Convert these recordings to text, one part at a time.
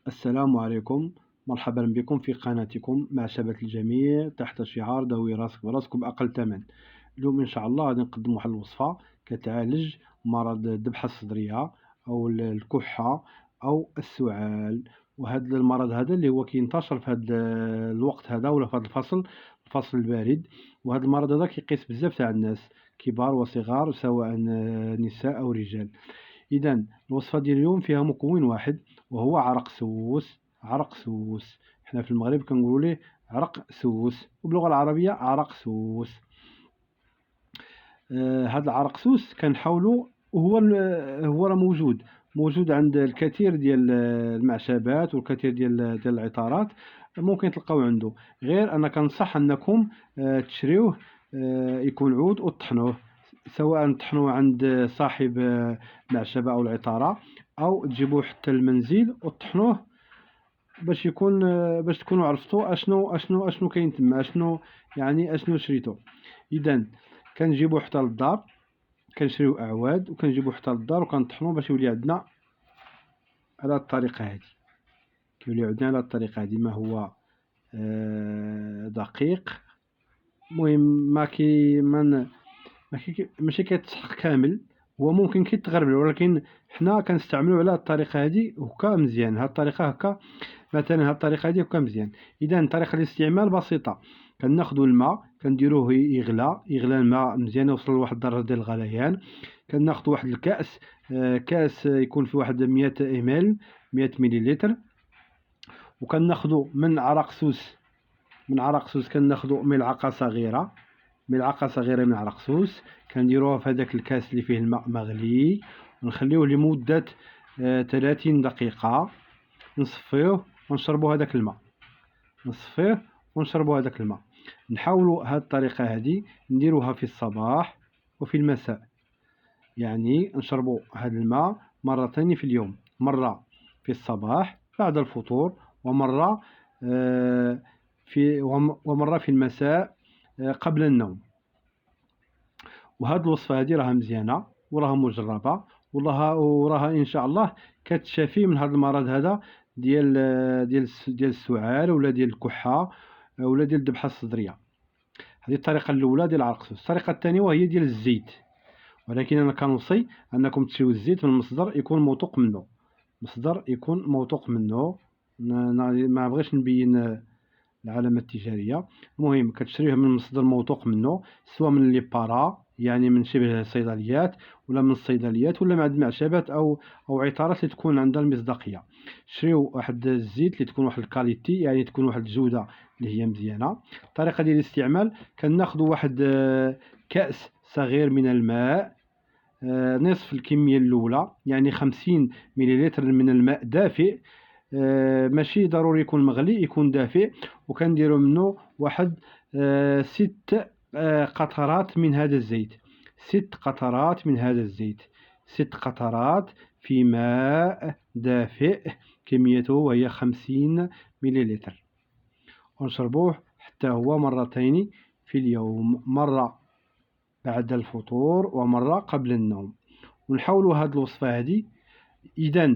السلام عليكم. مرحبا بكم في قناتكم معشبة الجميع تحت شعار داوي راسك براسك بأقل ثمن. اليوم إن شاء الله غادي نقدم واحد الوصفة كتعالج مرض الذبحة الصدرية أو الكحة أو السعال. وهذا المرض هذا اللي هو كينتشر في هذا الوقت هذا ولا في هذا الفصل البارد. وهذا المرض هذا كيقيس بزاف تاع الناس كبار وصغار سواء نساء أو رجال. إذا الوصفة ديال اليوم فيها مكون واحد وهو عرق سوس. عرق سوس حنا في المغرب كنقولوا ليه عرق سوس، وباللغة العربية عرق سوس. هذا العرق سوس كنحاولوا هو راه موجود عند الكثير ديال المعشبات والكثير ديال العطارات، ممكن تلقاو عنده، غير انا كنصح انكم تشريوه يكون عود وتطحنوه، سواء تطحنوه عند صاحب المعشبة او العطارة، او تجيبوه حتى المنزل وتطحنوه باش يكون باش تكونوا عرفتوا اشنو كاين تما، اشنو شريتو. اذا كنجيبو حتى للدار، كنشريو اعواد وكنجيبو حتى للدار وكنطحنو باش يولي عندنا على الطريقه هذه. كيولي عندنا على الطريقه هذه ما هو دقيق. المهم ماشي كيتسحق كامل، هو ممكن كيتغربل، ولكن حنا كنستعملو على الطريقه هذه هكا مزيان. هاد الطريقه هكا مثلا، هاد الطريقه هذه هكا مزيان. اذا طريقه الاستعمال بسيطه، كناخذوا الماء كنديروه يغلى الماء مزيان، يوصل لواحد الدرجه ديال الغليان. كناخذوا واحد الكاس، كاس يكون فيه واحد 100 ml 100 مليلتر. وكناخذوا من عرق سوس كناخذوا ملعقه صغيره من عرق سوس، كنديروها في هذاك الكاس اللي فيه الماء مغلي، ونخليوه لمده 30 دقيقه. نصفيوه ونشربوا هذاك الماء. نحاولوا هذه الطريقه هذه نديروها في الصباح وفي المساء، يعني نشربوا هذا الماء مرتين في اليوم، مره في الصباح بعد الفطور، ومره في المساء قبل النوم. وهذه الوصفه هذه راها مزيانه وراها مجربه وراها ان شاء الله كتشافي من هذا المرض هذا ديال السعال ولا ديال الكحه ولا ديال الذبحه الصدريه. هذه الطريقه الاولى ديال العرق سوس. الطريقه الثانيه وهي ديال الزيت، ولكن انا كنوصي انكم تشريو الزيت من مصدر يكون موثوق منه. ما بغيش نبين العلامات التجاريه. المهم كتشريه من مصدر موثوق منه، سواء من لي بارا يعني من شبه الصيدليات، ولا من الصيدليات، ولا من عند المعشبات او عطارات اللي تكون عندها المصداقيه. شريو واحد الزيت اللي تكون واحد الكاليتي، يعني تكون واحد الجوده اللي هي مزيانه. الطريقه ديال الاستعمال، كناخذوا واحد كاس صغير من الماء، نصف الكميه الاولى، يعني 50 مليلتر من الماء دافئ، ماشي ضروري يكون مغلي، يكون دافئ. وكنديروا منه واحد 6 قطرات من هذا الزيت، 6 قطرات في ماء دافئ كميته وهي 50 مليلتر. ونشربوه حتى هو مرتين في اليوم، مرة بعد الفطور ومرة قبل النوم. ونحاولوا هذه الوصفة هذه. إذا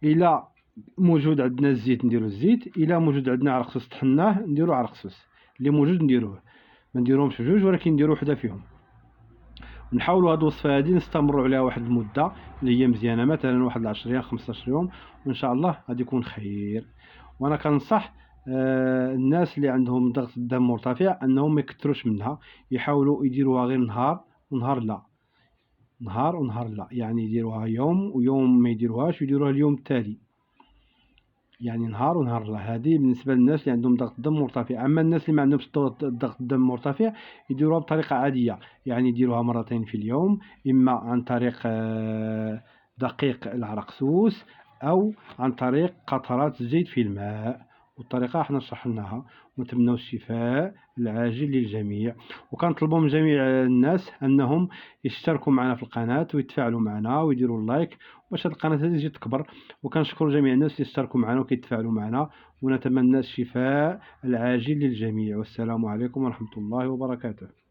إلى موجود عندنا الزيت نديرو الزيت، إلى موجود عندنا عرق سوس طحناه نديرو عرق سوس، اللي موجود نديروه، ما نديروهمش بجوج ولكن نديرو وحده فيهم. نحاولوا هذه الوصفه هذه نستمروا عليها واحد المده اللي هي مزيانه، مثلا واحد 10 ايام 15 يوم، وان شاء الله غادي يكون خير. وانا كنصح الناس اللي عندهم ضغط الدم مرتفع انهم ما يكثروش منها، يحاولوا يديروها غير نهار ونهار لا، يعني يديروها يوم ويوم ما يديروهاش، ويديروها اليوم التالي، يعني نهار ونهار لا. هذه بالنسبه للناس اللي عندهم ضغط الدم مرتفع. اما الناس اللي ما عندهمش ضغط الدم مرتفع يديروها بطريقه عاديه، يعني يديروها مرتين في اليوم، اما عن طريق دقيق العرق سوس، او عن طريق قطرات الزيت في الماء. والطريقه احنا شرحناها، ونتمنوا الشفاء العاجل للجميع. وكنطلبوا من جميع الناس انهم يشتركوا معنا في القناه ويتفاعلوا معنا ويديروا اللايك باش هذه القناه هذه تجي تكبر. وكنشكر جميع الناس اللي اشتركوا معنا وكيتفاعلوا معنا، ونتمنى الشفاء العاجل للجميع. والسلام عليكم ورحمه الله وبركاته.